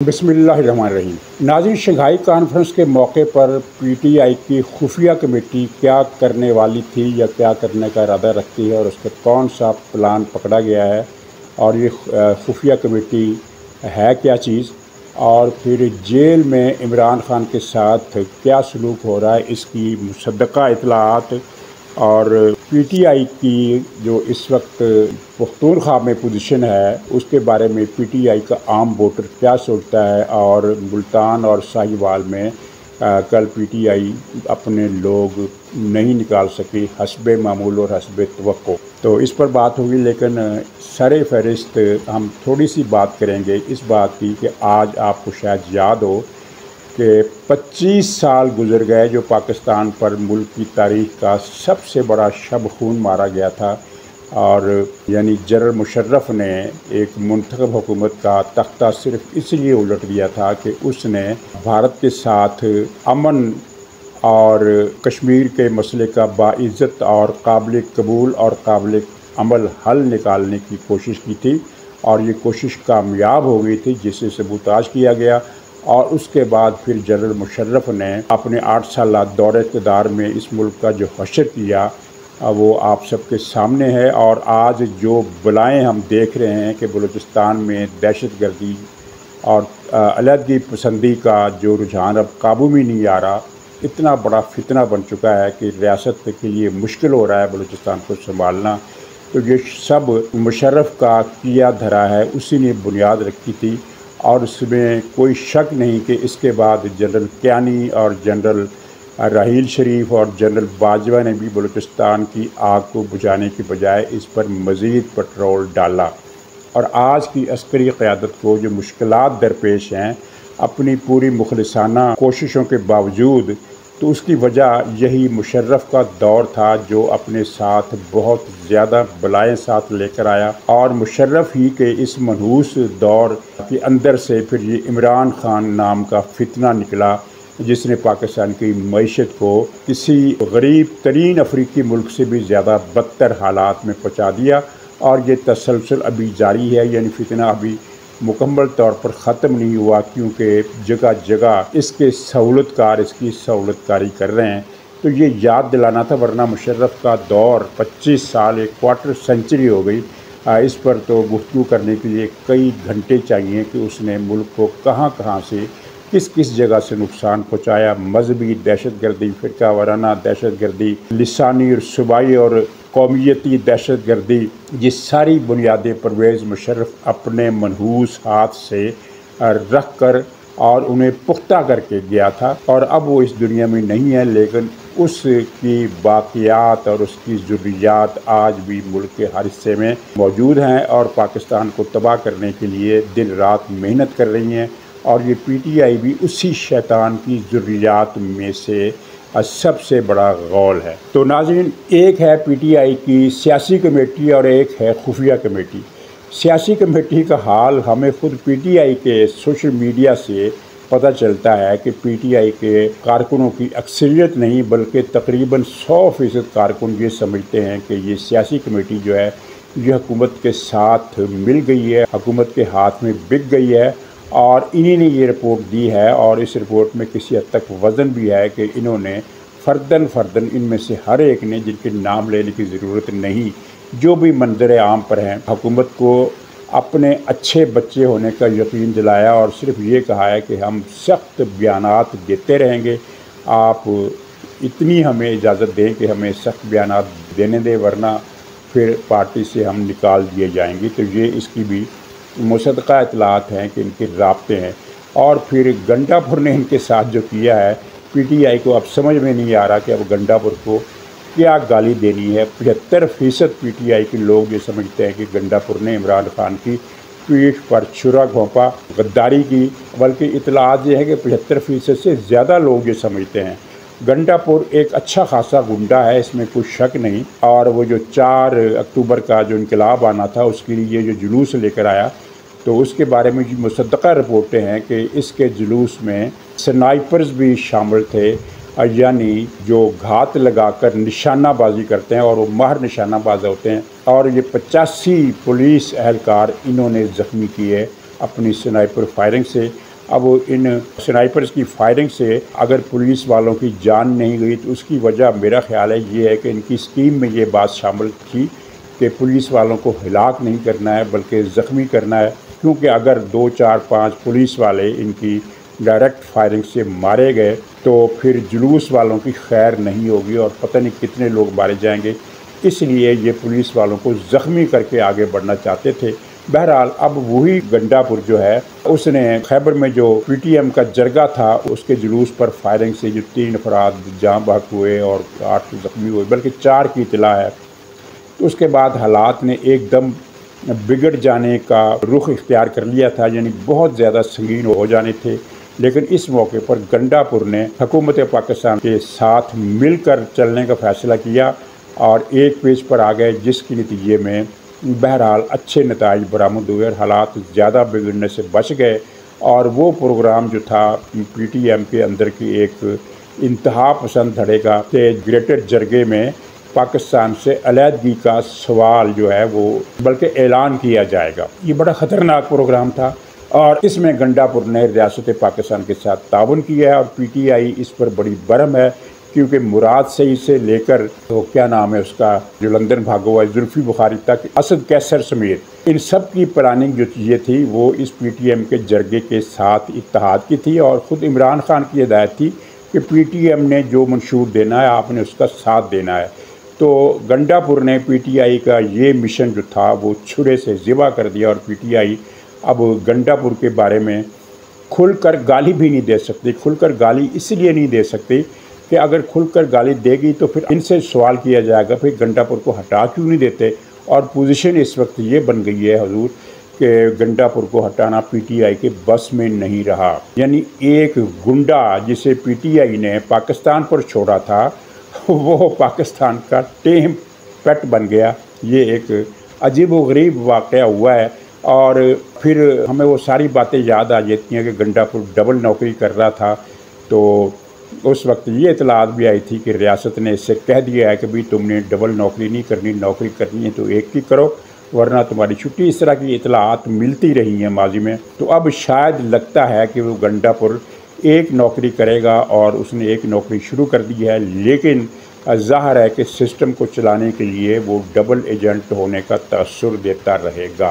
बिस्मिल्लाहिर्रहमानिर्रहीम। नाज़रीन, Shanghai conference के मौके पर पीटीआई की खुफिया कमेटी क्या करने वाली थी या क्या करने का इरादा रखती है और उसका कौन सा प्लान पकड़ा गया है और ये खुफिया कमेटी है क्या चीज़, और फिर जेल में इमरान खान के साथ क्या सलूक हो रहा है, इसकी मुसद्दक़ा इत्तलाआत और पीटीआई की जो इस वक्त पख्तूनख्वा में पोजीशन है उसके बारे में पीटीआई का आम वोटर क्या सोचता है। और मुल्तान और साहिवाल में कल पीटीआई अपने लोग नहीं निकाल सकी हस्बे मामूल और हस्बे तवक्को, तो इस पर बात होगी। लेकिन सरे फहरिस्त हम थोड़ी सी बात करेंगे इस बात की कि आज आपको शायद याद हो कि 25 साल गुजर गए जो पाकिस्तान पर मुल्क की तारीख़ का सबसे बड़ा शब खून मारा गया था, और यानी जनरल मुशर्रफ ने एक मुंतखब हुकूमत का तख्ता सिर्फ इसलिए उलट दिया था कि उसने भारत के साथ अमन और कश्मीर के मसले का बाइज़्ज़त और काबिल कबूल और काबिल अमल हल निकालने की कोशिश की थी, और ये कोशिश कामयाब हो गई थी जिसे सबूताज किया गया। और उसके बाद फिर जनरल मुशर्रफ ने अपने 8 साल दौरे इक़्तिदार में इस मुल्क का जो हशर किया वो आप सबके सामने है। और आज जो बलाएँ हम देख रहे हैं कि बलूचिस्तान में दहशतगर्दी और अलहदगी पसंदी का जो रुझान अब काबू में नहीं आ रहा, इतना बड़ा फितना बन चुका है कि रियासत के लिए मुश्किल हो रहा है बलूचिस्तान को संभालना। तो ये सब मुशर्रफ का किया धरा है, उसी ने बुनियाद रखी थी, और इसमें कोई शक नहीं कि इसके बाद जनरल कियानी और जनरल राहील शरीफ और जनरल बाजवा ने भी बलूचिस्तान की आग को बुझाने की बजाय इस पर मज़ीद पेट्रोल डाला। और आज की अस्करी क़यादत को जो मुश्किलात दरपेश हैं अपनी पूरी मुखलिसाना कोशिशों के बावजूद, तो उसकी वजह यही मुशर्रफ का दौर था जो अपने साथ बहुत ज़्यादा बलाएँ साथ लेकर आया। और मुशर्रफ ही के इस मनहूस दौर के अंदर से फिर ये इमरान खान नाम का फितना निकला जिसने पाकिस्तान की मईशत को किसी गरीब तरीन अफ्रीकी मुल्क से भी ज़्यादा बदतर हालात में पहुँचा दिया। और ये तसलसल अभी जारी है, यानी फितना अभी मुकम्मल तौर पर ख़त्म नहीं हुआ, क्योंकि जगह जगह इसके सहूलतकार इसकी सहूलतकारी कर रहे हैं। तो ये याद दिलाना था, वरना मुशर्रफ का दौर 25 साल एक क्वार्टर सेंचुरी हो गई। इस पर तो गुफ्तगू करने के लिए कई घंटे चाहिए कि उसने मुल्क को कहाँ कहाँ से किस किस जगह से नुकसान पहुँचाया। मजहबी दहशतगर्दी, फ़िरका वाराना दहशतगर्दी, लिसानी और सूबाई और कौमियती दहशतगर्दी, ये सारी बुनियादें परवेज़ मुशर्रफ अपने मनहूस हाथ से रख कर और उन्हें पुख्ता करके गया था। और अब वो इस दुनिया में नहीं है, लेकिन उसकी बाक़ियात और उसकी ज़ुर्रियात आज भी मुल्क के हर हिस्से में मौजूद हैं और पाकिस्तान को तबाह करने के लिए दिन रात मेहनत कर रही हैं। और ये पीटीआई भी उसी शैतान की ज़ुर्रियात में से सबसे बड़ा गौल है। तो नाज़रीन, एक है पीटीआई की सियासी कमेटी और एक है खुफिया कमेटी। सियासी कमेटी का हाल हमें खुद पीटीआई के सोशल मीडिया से पता चलता है कि पीटीआई के कारकुनों की अक्सरियत नहीं बल्कि तकरीबन 100% कारकुन ये समझते हैं कि ये सियासी कमेटी जो है ये हुकूमत के साथ मिल गई है, हुकूमत के हाथ में बिक गई है। और इन्हीं ने ये रिपोर्ट दी है, और इस रिपोर्ट में किसी हद तक वज़न भी है कि इन्होंने फ़र्दन इनमें से हर एक ने, जिनके नाम लेने की ज़रूरत नहीं, जो भी मंजर आम पर हैं, हुकूमत को अपने अच्छे बच्चे होने का यकीन दिलाया और सिर्फ ये कहा है कि हम सख्त बयानात देते रहेंगे, आप इतनी हमें इजाज़त दें कि हमें सख्त बयानात देने दें, वरना फिर पार्टी से हम निकाल दिए जाएंगे। तो ये इसकी भी मुसद्दक़ा इत्तलाआत हैं कि इनके राब्ते हैं। और फिर गंडापुर ने इनके साथ जो किया है, पीटीआई को अब समझ में नहीं आ रहा कि अब गंडापुर को क्या गाली देनी है। 75% पीटीआई के लोग ये समझते हैं कि गंडापुर ने इमरान खान की पीठ पर छुरा घोंपा, गद्दारी की। बल्कि इत्तलाआत ये है कि 75% से ज़्यादा लोग ये समझते हैं गंडापुर एक अच्छा खासा गुंडा है, इसमें कोई शक नहीं। और वो जो 4 अक्टूबर का जो इनकलाब आना था उसके लिए जो जुलूस लेकर आया, तो उसके बारे में मुसद्दक़ा रिपोर्टें हैं कि इसके जुलूस में स्नाइपर्स भी शामिल थे, यानी जो घात लगाकर निशानाबाजी करते हैं और वो माहिर निशानाबाज होते हैं। और ये 85 पुलिस एहलकार इन्होंने ज़ख्मी किए अपनी स्नाइपर फायरिंग से। अब इन स्नाइपर्स की फायरिंग से अगर पुलिस वालों की जान नहीं गई तो उसकी वजह मेरा ख्याल है ये है कि इनकी स्कीम में ये बात शामिल थी कि पुलिस वालों को हिलाक नहीं करना है बल्कि ज़ख्मी करना है, क्योंकि अगर 2, 4, 5 पुलिस वाले इनकी डायरेक्ट फायरिंग से मारे गए तो फिर जुलूस वालों की खैर नहीं होगी और पता नहीं कितने लोग मारे जाएंगे। इसलिए ये पुलिस वालों को ज़ख्मी करके आगे बढ़ना चाहते थे। बहरहाल अब वही गंडापुर जो है उसने खैबर में जो पीटीएम का जरगा था उसके जुलूस पर फायरिंग से जो 3 अफराद जाँ बहक हुए और 8 ज़ख्मी हुए, बल्कि 4 की इतला है। उसके बाद हालात ने एकदम बिगड़ जाने का रुख इख्तियार कर लिया था, यानी बहुत ज़्यादा संगीन हो जाने थे। लेकिन इस मौके पर गंडापुर ने हुकूमत पाकिस्तान के साथ मिलकर चलने का फ़ैसला किया और एक पेज पर आ गए, जिसके नतीजे में बहरहाल अच्छे नताइज बरामद हुए और हालात ज़्यादा बिगड़ने से बच गए। और वो प्रोग्राम जो था पीटीएम के अंदर की एक इंतहा पसंद धड़े का के ग्रेटर जरगे में पाकिस्तान से अलहदगी का सवाल जो है वो बल्कि ऐलान किया जाएगा। ये बड़ा ख़तरनाक प्रोग्राम था और इसमें गंडापुर ने रियासत पाकिस्तान के साथ ताउन किया है और पीटीआई इस पर बड़ी बरम है, क्योंकि मुराद सईद से लेकर तो क्या नाम है उसका जो लंदन भागो हुआ जुल्फी बुखारी तक, असद कैसर समेत इन सब की प्लानिंग जो चीज़ें थी वो इस पीटीएम के जरगे के साथ इत्तेहाद की थी और ख़ुद इमरान खान की हिदायत थी कि पीटीएम ने जो मंशूर देना है आपने उसका साथ देना है। तो गंडापुर ने पीटीआई का ये मिशन जो था वो छुरे से ज़िबा कर दिया और पीटीआई अब गंडापुर के बारे में खुलकर गाली भी नहीं दे सकती। खुलकर गाली इसलिए नहीं दे सकती कि अगर खुलकर गाली देगी तो फिर इनसे सवाल किया जाएगा फिर गंडापुर को हटा क्यों नहीं देते। और पोजीशन इस वक्त ये बन गई है हुजूर कि गंडापुर को हटाना पीटीआई के बस में नहीं रहा। यानी एक गुंडा जिसे पीटीआई ने पाकिस्तान पर छोड़ा था वो पाकिस्तान का टेम पेट बन गया। ये एक अजीब व गरीब वाक़या हुआ है और फिर हमें वो सारी बातें याद आ जाती हैं कि गंडापुर डबल नौकरी कर रहा था। तो उस वक्त ये इतलात भी आई थी कि रियासत ने इससे कह दिया है कि भाई तुमने डबल नौकरी नहीं करनी, नौकरी करनी है तो एक ही करो वरना तुम्हारी छुट्टी। इस तरह की इतलात मिलती रही हैं माजी में। तो अब शायद लगता है कि वो गंडापुर एक नौकरी करेगा और उसने एक नौकरी शुरू कर दी है, लेकिन ज़ाहिर है कि सिस्टम को चलाने के लिए वो डबल एजेंट होने का तअस्सुर देता रहेगा।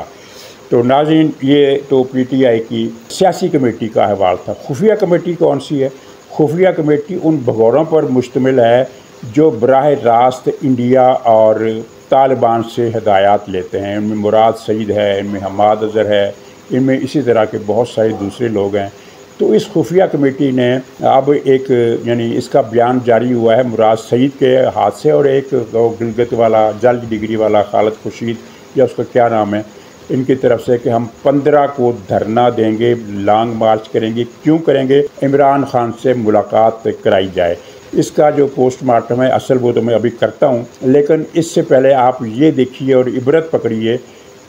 तो नाज़रीन, ये तो पीटीआई की सियासी कमेटी का अहवाल था। खुफिया कमेटी कौन सी है? खुफिया कमेटी उन भगौरों पर मुश्तमिल है जो बराह रास्त इंडिया और तालिबान से हिदायत लेते हैं। इनमें मुराद सईद है, इनमें हमाद अज़हर है, इनमें इसी तरह के बहुत सारे दूसरे लोग हैं। तो इस खुफिया कमेटी ने अब एक यानी इसका बयान जारी हुआ है मुराद सईद के हाथ से और एक गिलगित वाला जाली डिग्री वाला खालिद खुर्शीद या उसका क्या नाम है इनकी तरफ से कि हम 15 को धरना देंगे, लॉन्ग मार्च करेंगे। क्यों करेंगे? इमरान खान से मुलाकात कराई जाए। इसका जो पोस्टमार्टम है असल वो तो मैं अभी करता हूँ, लेकिन इससे पहले आप ये देखिए और इबरत पकड़िए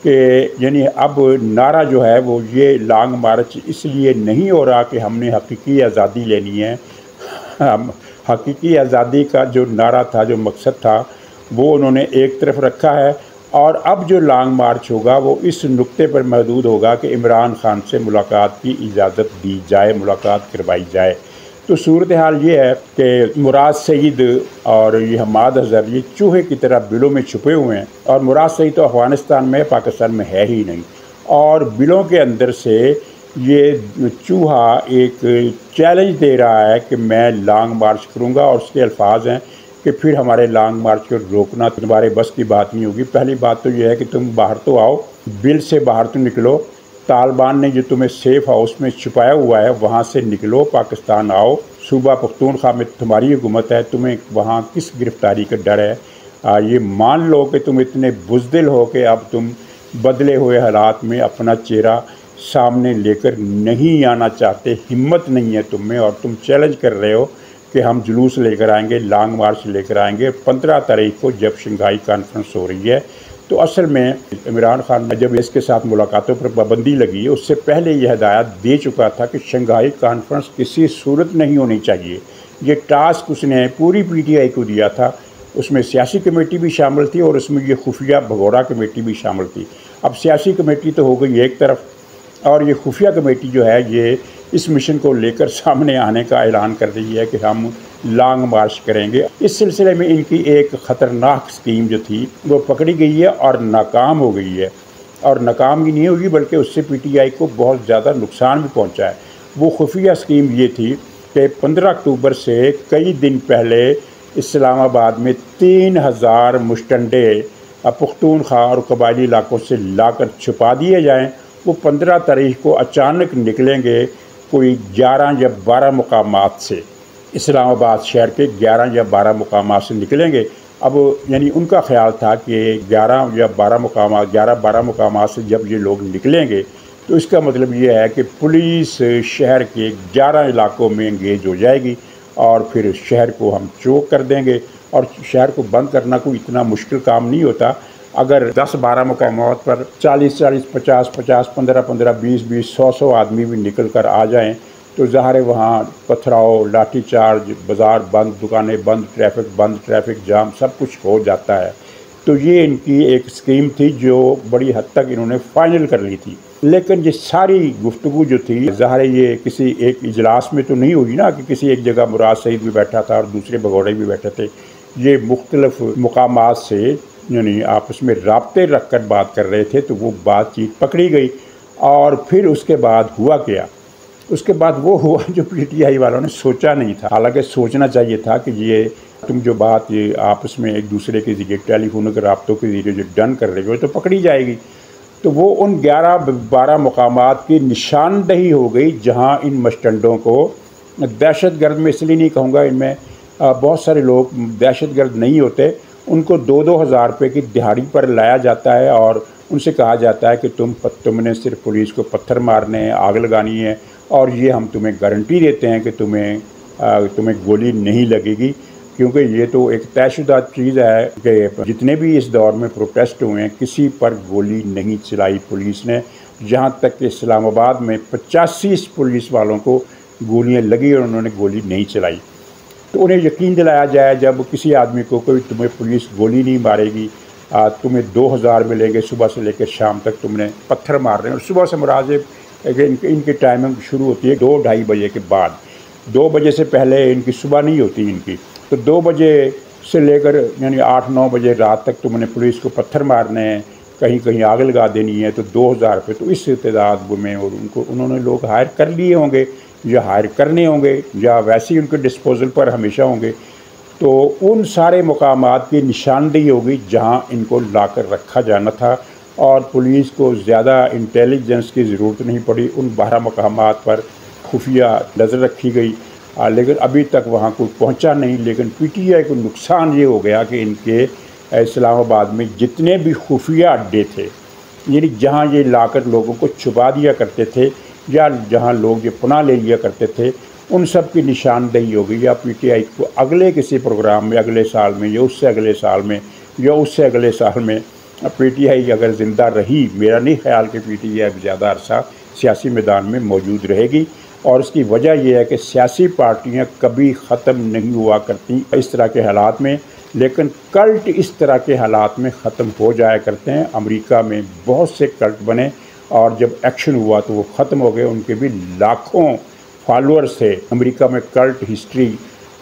कि यानी अब नारा जो है वो ये लॉन्ग मार्च इसलिए नहीं हो रहा कि हमने हकीकी आज़ादी लेनी है। हम हकीकी आज़ादी का जो नारा था, जो मकसद था, वो उन्होंने एक तरफ रखा है और अब जो लॉन्ग मार्च होगा वो इस नुक्ते पर महदूद होगा कि इमरान खान से मुलाकात की इजाज़त दी जाए, मुलाकात करवाई जाए। तो सूरत हाल ये है कि मुराद सईद और ये हमाद अज़हर ये चूहे की तरह बिलों में छुपे हुए हैं और मुराद सईद तो अफ़गानिस्तान में, पाकिस्तान में है ही नहीं। और बिलों के अंदर से ये चूहा एक चैलेंज दे रहा है कि मैं लॉन्ग मार्च करूँगा और उसके अल्फाज हैं कि फिर हमारे लॉन्ग मार्च को रोकना तुम्हारे बस की बात नहीं होगी। पहली बात तो ये है कि तुम बाहर तो आओ, बिल से बाहर तो निकलो। तालिबान ने जो तुम्हें सेफ़ हाउस में छुपाया हुआ है वहाँ से निकलो, पाकिस्तान आओ। सूबा पख्तूनख्वा में तुम्हारी हुकूमत है, तुम्हें वहाँ किस गिरफ्तारी का डर है? ये मान लो कि तुम इतने बुज़दिल हो कि अब तुम बदले हुए हालात में अपना चेहरा सामने लेकर नहीं आना चाहते, हिम्मत नहीं है तुम में और तुम चैलेंज कर रहे हो कि हम जुलूस लेकर आएंगे, लॉन्ग मार्च लेकर आएंगे। 15 तारीख को जब शंघाई कॉन्फ्रेंस हो रही है तो असल में इमरान खान ने जब इसके साथ मुलाकातों पर पाबंदी लगी उससे पहले यह हिदायत दे चुका था कि शंघाई कॉन्फ्रेंस किसी सूरत नहीं होनी चाहिए। ये टास्क उसने पूरी पीटीआई को दिया था। उसमें सियासी कमेटी भी शामिल थी और उसमें ये खुफिया भगोड़ा कमेटी भी शामिल थी। अब सियासी कमेटी तो हो गई एक तरफ और ये खुफिया कमेटी जो है ये इस मिशन को लेकर सामने आने का ऐलान कर रही है कि हम लॉन्ग मार्च करेंगे। इस सिलसिले में इनकी एक ख़तरनाक स्कीम जो थी वो पकड़ी गई है और नाकाम हो गई है। और नाकाम ही नहीं होगी बल्कि उससे पीटीआई को बहुत ज़्यादा नुकसान भी पहुंचा है। वो खुफिया स्कीम ये थी कि 15 अक्टूबर से कई दिन पहले इस्लामाबाद में 3000 मुश्तंडे पुख्तूनख्वा और कबायली इलाकों से लाकर छुपा दिए जाएँ। वो 15 तारीख को अचानक निकलेंगे कोई 11 या 12 मुकामात से, इस्लामाबाद शहर के 11 या 12 मुकामात से निकलेंगे। अब यानी उनका ख्याल था कि 11-12 मुकामात से जब ये लोग निकलेंगे तो इसका मतलब ये है कि पुलिस शहर के 11 इलाकों में इंगेज हो जाएगी और फिर शहर को हम चोक कर देंगे। और शहर को बंद करना कोई इतना मुश्किल काम नहीं होता। अगर 10-12 मुकामात पर 40-40, 50-50, 15-15, 20-20, 100-100 आदमी भी निकल कर आ जाएं तो ज़ाहिर है वहाँ पथराव, लाठीचार्ज, बाज़ार बंद, दुकानें बंद, ट्रैफिक जाम सब कुछ हो जाता है। तो ये इनकी एक स्कीम थी जो बड़ी हद तक इन्होंने फाइनल कर ली थी। लेकिन ये सारी गुफ्तगू जो थी ज़ाहिर है ये किसी एक इजलास में तो नहीं हुई ना कि किसी एक जगह मुराद सईद भी बैठा था और दूसरे भगोड़े भी बैठे थे। ये मुख्तलिफ मुकामात से यानी आपस में राब्ते रख कर बात कर रहे थे, तो वो बातचीत पकड़ी गई। और फिर उसके बाद हुआ क्या? उसके बाद वो हुआ जो पीटीआई वालों ने सोचा नहीं था। हालांकि सोचना चाहिए था कि ये तुम जो बात ये आपस में एक दूसरे के ज़रिए टेलीफोन के राब्तों के ज़रिए जो डन कर रहे हो तो पकड़ी जाएगी। तो वो उन 11-12 मुकामात की निशानदही हो गई जहाँ इन मस्टंडों को दहशतगर्द में इसलिए नहीं कहूँगा, इनमें बहुत सारे लोग दहशतगर्द नहीं होते, उनको 2-2 हज़ार रुपये की दिहाड़ी पर लाया जाता है और उनसे कहा जाता है कि तुमने सिर्फ पुलिस को पत्थर मारने हैं, आग लगानी है और ये हम तुम्हें गारंटी देते हैं कि तुम्हें गोली नहीं लगेगी। क्योंकि ये तो एक तयशुदा चीज़ है कि जितने भी इस दौर में प्रोटेस्ट हुए हैं किसी पर गोली नहीं चलाई पुलिस ने। जहाँ तक कि इस्लामाबाद में 85 पुलिस वालों को गोलियाँ लगी और उन्होंने गोली नहीं चलाई। तो उन्हें यकीन दिलाया जाए जब किसी आदमी को कोई तुम्हें पुलिस गोली नहीं मारेगी, तुम्हें 2000 मिलेंगे सुबह से लेकर शाम तक, तुमने पत्थर मार रहे हैं। और सुबह से मुराद इनकी टाइमिंग शुरू होती है 2-2:30 बजे के बाद। 2 बजे से पहले इनकी सुबह नहीं होती इनकी। तो 2 बजे से लेकर यानी 8-9 बजे रात तक तुमने पुलिस को पत्थर मारने हैं, कहीं कहीं आग लगा देनी है। तो 2000 रुपये तो इस तादाद में और उन्होंने लोग हायर कर लिए होंगे या हायर करने होंगे या वैसे ही उनके डिस्पोजल पर हमेशा होंगे। तो उन सारे मुकामात की निशानदेही होगी जहाँ इनको लाकर रखा जाना था और पुलिस को ज़्यादा इंटेलिजेंस की ज़रूरत नहीं पड़ी। उन 12 मुकामात पर खुफिया नज़र रखी गई, लेकिन अभी तक वहाँ कोई पहुँचा नहीं। लेकिन पीटीआई को नुकसान ये हो गया कि इनके इस्लामाबाद में जितने भी खुफिया अड्डे थे, यानी जहाँ ये लाकर लोगों को छुपा दिया करते थे या जहाँ लोग ये पनाह ले लिया करते थे, उन सब की निशानदेही हो गई। या पीटीआई को अगले किसी प्रोग्राम में अगले साल में या उससे अगले साल में या उससे अगले साल में पीटीआई अगर ज़िंदा रही, मेरा नहीं ख्याल कि पीटीआई ज़्यादा अरसा सियासी मैदान में मौजूद रहेगी। और इसकी वजह यह है कि सियासी पार्टियां कभी ख़त्म नहीं हुआ करती इस तरह के हालात में, लेकिन कल्ट इस तरह के हालात में ख़त्म हो जाया करते हैं। अमेरिका में बहुत से कल्ट बने और जब एक्शन हुआ तो वो ख़त्म हो गए। उनके भी लाखों फॉलोअर्स थे। अमेरिका में कल्ट हिस्ट्री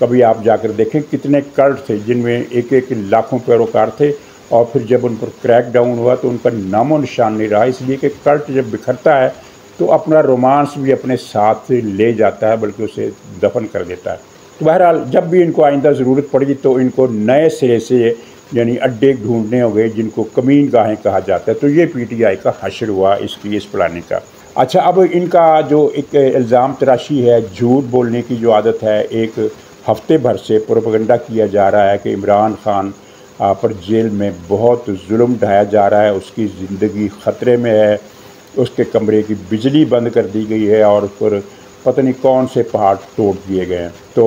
कभी आप जाकर देखें कितने कल्ट थे जिनमें एक लाखों पैरोकार थे। और फिर जब उन पर क्रैक डाउन हुआ तो उनका नामो निशान नहीं रहा, इसलिए कि कल्ट जब बिखरता है तो अपना रोमांस भी अपने साथ ले जाता है, बल्कि उसे दफन कर देता है। तो बहरहाल जब भी इनको आइंदा ज़रूरत पड़ेगी तो इनको नए सिरे से यानी अड्डे ढूंढने होंगे जिनको कमीन गाहें कहा जाता है। तो ये पीटीआई का हश्र हुआ इसकी इस प्लानिंग का। अच्छा, अब इनका जो एक इल्ज़ाम तराशी है, झूठ बोलने की जो आदत है, एक हफ्ते भर से प्रोपेगेंडा किया जा रहा है कि इमरान खान पर जेल में बहुत जुल्म ढाया जा रहा है, उसकी ज़िंदगी ख़तरे में है, उसके कमरे की बिजली बंद कर दी गई है और उस पर पता नहीं कौन से पहाड़ तोड़ दिए गए हैं। तो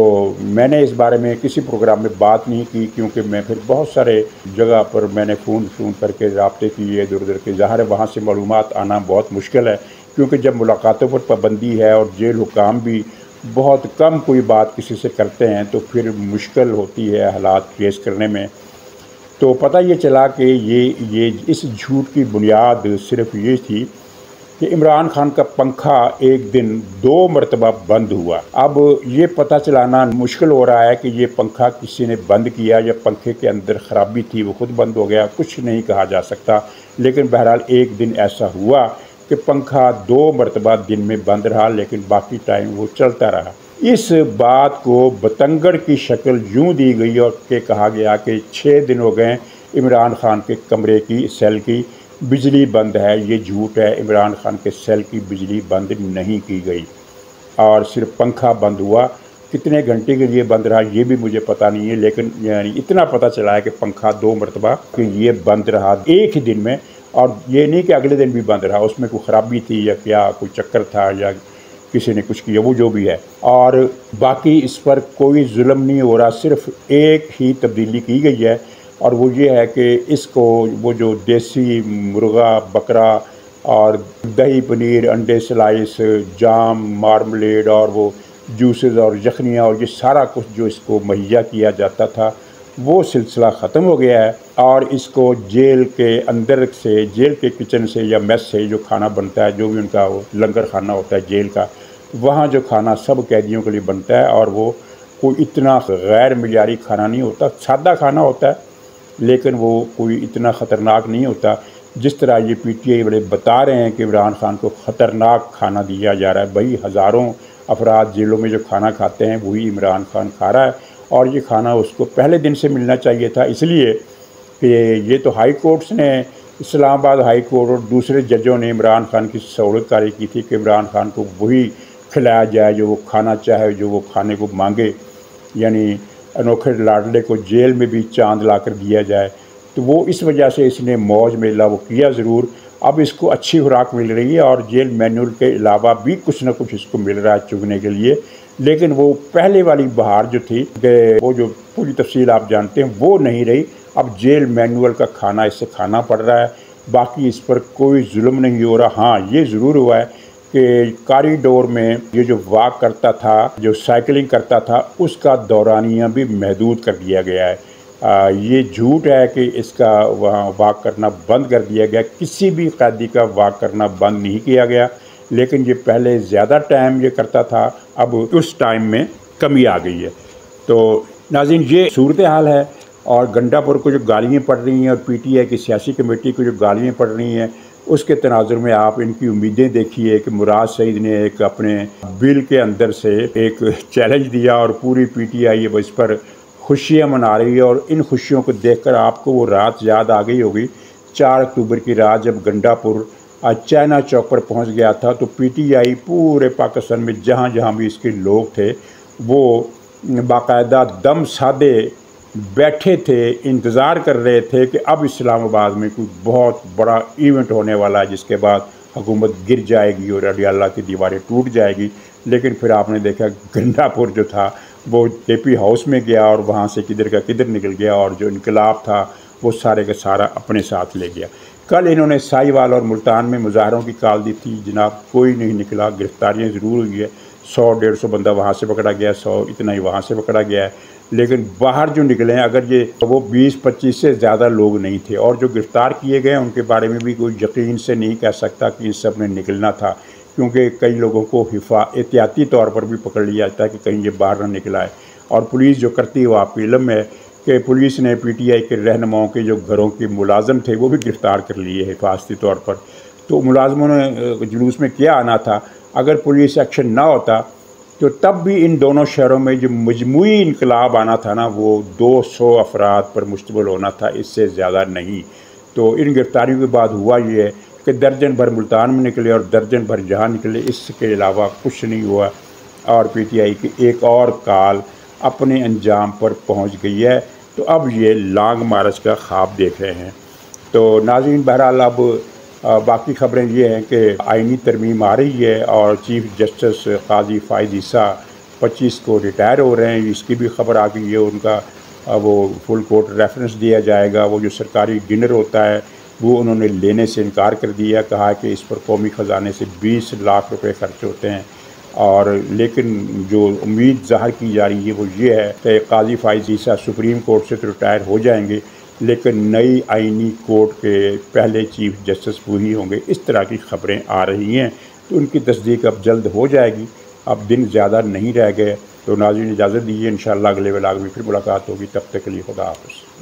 मैंने इस बारे में किसी प्रोग्राम में बात नहीं की क्योंकि मैं फिर बहुत सारे जगह पर मैंने फ़ोन करके रब्ते किए इधर उधर के। ज़ाहिर है वहाँ से मालूमात आना बहुत मुश्किल है क्योंकि जब मुलाकातों पर पाबंदी है और जेल हुकाम भी बहुत कम कोई बात किसी से करते हैं तो फिर मुश्किल होती है हालात फेस करने में। तो पता ये चला कि ये इस झूठ की बुनियाद सिर्फ ये थी कि इमरान खान का पंखा एक दिन 2 मरतबा बंद हुआ। अब ये पता चलाना मुश्किल हो रहा है कि ये पंखा किसी ने बंद किया या पंखे के अंदर ख़राबी थी वो खुद बंद हो गया, कुछ नहीं कहा जा सकता। लेकिन बहरहाल एक दिन ऐसा हुआ कि पंखा 2 मरतबा दिन में बंद रहा, लेकिन बाकी टाइम वो चलता रहा। इस बात को बतंगड़ की शक्ल यूँ दी गई और के कहा गया कि 6 दिन हो गए इमरान खान के कमरे की सेल की बिजली बंद है। ये झूठ है, इमरान खान के सेल की बिजली बंद नहीं की गई और सिर्फ पंखा बंद हुआ। कितने घंटे के लिए बंद रहा ये भी मुझे पता नहीं है, लेकिन यानी इतना पता चला है कि पंखा 2 मरतबा कि ये बंद रहा एक ही दिन में। और ये नहीं कि अगले दिन भी बंद रहा, उसमें कोई ख़राबी थी या क्या कोई चक्कर था या किसी ने कुछ किया, वो जो भी है। और बाकी इस पर कोई जुल्म नहीं हो रहा, सिर्फ एक ही तब्दीली की गई है और वो ये है कि इसको वो जो देसी मुर्गा बकरा और दही पनीर अंडे स्लाइस जाम मार्मलेड और वो जूसेस और यखनियाँ और ये सारा कुछ जो इसको मुहैया किया जाता था वो सिलसिला ख़त्म हो गया है। और इसको जेल के अंदर से, जेल के किचन से या मेस से जो खाना बनता है, जो भी उनका वो लंगर खाना होता है जेल का, वहाँ जो खाना सब कैदियों के लिए बनता है और वो कोई इतना गैर मियारी खाना नहीं होता, सादा खाना होता है, लेकिन वो कोई इतना ख़तरनाक नहीं होता जिस तरह ये PTI वाले बता रहे हैं कि इमरान खान को ख़तरनाक खाना दिया जा रहा है। भाई हज़ारों अफराद जेलों में जो खाना खाते हैं वही इमरान खान खा रहा है और ये खाना उसको पहले दिन से मिलना चाहिए था। इसलिए कि ये तो हाई कोर्ट्स ने, इस्लामाबाद हाई कोर्ट और दूसरे जजों ने इमरान खान की सहूलत कारी की थी कि इमरान खान को वही खिलाया जाए जो वो खाना चाहे, जो वो खाने को मांगे, यानी अनोखे लाडले को जेल में भी चांद ला कर दिया जाए। तो वो इस वजह से इसने मौज मेला वो किया ज़रूर। अब इसको अच्छी खुराक मिल रही है और जेल मैनुअल के अलावा भी कुछ ना कुछ इसको मिल रहा है चुगने के लिए, लेकिन वो पहले वाली बहार जो थी कि वो जो पूरी तफसील आप जानते हैं वो नहीं रही। अब जेल मैनुअल का खाना इससे खाना पड़ रहा है, बाकी इस पर कोई जुल्म नहीं हो रहा। हाँ, ये ज़रूर हुआ है कि कॉरिडोर में ये जो वॉक करता था, जो साइकिलिंग करता था, उसका दौरानिया भी महदूद कर दिया गया है। ये झूठ है कि इसका वहाँ वॉक करना बंद कर दिया गया, किसी भी कैदी का वॉक करना बंद नहीं किया गया, लेकिन ये पहले ज़्यादा टाइम ये करता था, अब उस टाइम में कमी आ गई है। तो नाज़रीन, ये सूरत हाल है और गंडापुर को जो गालियाँ पड़ रही हैं और PTI की सियासी कमेटी को जो गालियाँ पड़ रही हैं, उसके तनाजुर में आप इनकी उम्मीदें देखिए कि मुराद सईद ने एक अपने बिल के अंदर से एक चैलेंज दिया और पूरी PTI इस पर खुशियाँ मना रही है। और इन खुशियों को देखकर आपको वो रात याद आ गई होगी, 4 अक्टूबर की रात जब गंडापुर चाइना चौक पर पहुंच गया था, तो PTI पूरे पाकिस्तान में जहां जहां भी इसके लोग थे वो बाकायदा दम साधे बैठे थे, इंतज़ार कर रहे थे कि अब इस्लामाबाद में कोई बहुत बड़ा इवेंट होने वाला है जिसके बाद हुकूमत गिर जाएगी और अल्लाह की दीवारें टूट जाएगी। लेकिन फिर आपने देखा गंडापुर जो था वो KP हाउस में गया और वहाँ से किधर का किधर निकल गया और जो इनकलाब था वो सारे का सारा अपने साथ ले गया। कल इन्होंने साहिवाल और मुल्तान में मुजाहरों की कॉल दी थी, जनाब कोई नहीं निकला। गिरफ्तारियाँ ज़रूर हुई है, 100-150 बंदा वहाँ से पकड़ा गया, 100 इतना ही वहाँ से पकड़ा गया है, लेकिन बाहर जो निकले हैं अगर ये वो 20-25 से ज़्यादा लोग नहीं थे। और जो गिरफ़्तार किए गए उनके बारे में भी कोई यकीन से नहीं कह सकता कि इन सब ने निकलना था, क्योंकि कई लोगों को एहतियाती तौर पर भी पकड़ लिया जाता है कि कहीं ये बाहर ना निकला है। और पुलिस जो करती है वो आपको इल्म है कि पुलिस ने PTI के रहनुमाओं के जो घरों के मुलाजम थे वो भी गिरफ़्तार कर लिए हिफाजती तौर पर। तो मुलाजमों ने जुलूस में क्या आना था, अगर पुलिस एक्शन ना होता तो तब भी इन दोनों शहरों में जो मजमूई इनकलाब आना था ना वो 200 अफराद पर मुश्तमिल होना था, इससे ज़्यादा नहीं। तो इन गिरफ्तारियों के बाद हुआ ये है कि दर्जन भर मुल्तान में निकले और दर्जन भर जहाँ निकले, इसके अलावा कुछ नहीं हुआ। और PTI की एक और कॉल अपने अंजाम पर पहुँच गई है। तो अब ये लॉन्ग मार्च का ख्वाब देख रहे हैं। तो नाज़रीन, बहरहाल अब बाकी खबरें ये हैं कि आईनी तरमीम आ रही है और चीफ जस्टिस काजी फ़ाइज़ ईसा 25 को रिटायर हो रहे हैं, इसकी भी खबर आ गई है। उनका वो फुल कोर्ट रेफरेंस दिया जाएगा। वो जो सरकारी डिनर होता है वो उन्होंने लेने से इनकार कर दिया, कहा कि इस पर कौमी ख़जाने से 20 लाख रुपए खर्च होते हैं। और लेकिन जो उम्मीद ज़ाहिर की जा रही है वो ये है कि काजी फ़ाइज़ ईसा सुप्रीम कोर्ट से तो रिटायर हो जाएंगे, लेकिन नई आईनी कोर्ट के पहले चीफ जस्टिस वही होंगे, इस तरह की खबरें आ रही हैं। तो उनकी तस्दीक अब जल्द हो जाएगी, अब दिन ज़्यादा नहीं रह गए। तो नाज़रीन इजाज़त दीजिए, इंशाअल्लाह अगले व्लॉग में फिर मुलाकात होगी। तब तक के लिए खुदा हाफ़िज़।